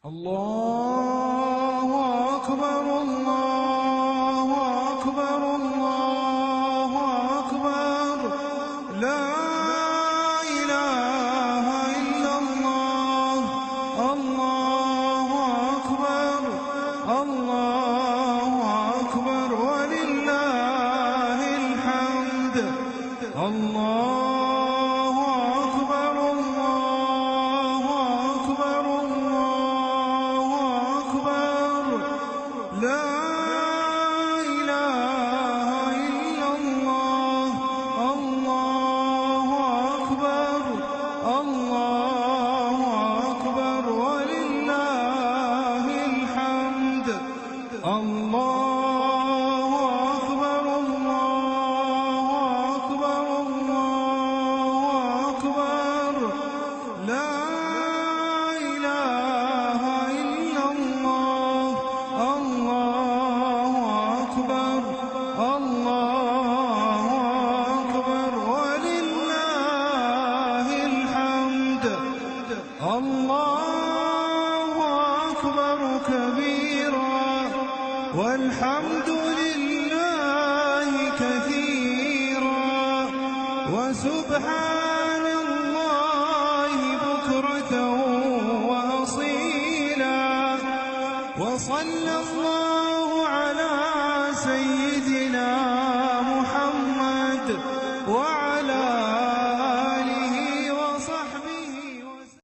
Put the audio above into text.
الله أكبر الله أكبر الله أكبر لا إله إلا الله الله أكبر الله أكبر ولله الحمد الله أكبر الله أكبر الله أكبر لا إله إلا الله الله أكبر الله أكبر ولله الحمد الله أكبر الله أكبر الله أكبر لا إله إلا الله الله أكبر الله أكبر ولله الحمد الله أكبر كبيرا والحمد لله كثيرا وسبحان الله بكرة وأصيلا وصلى الله على سيدنا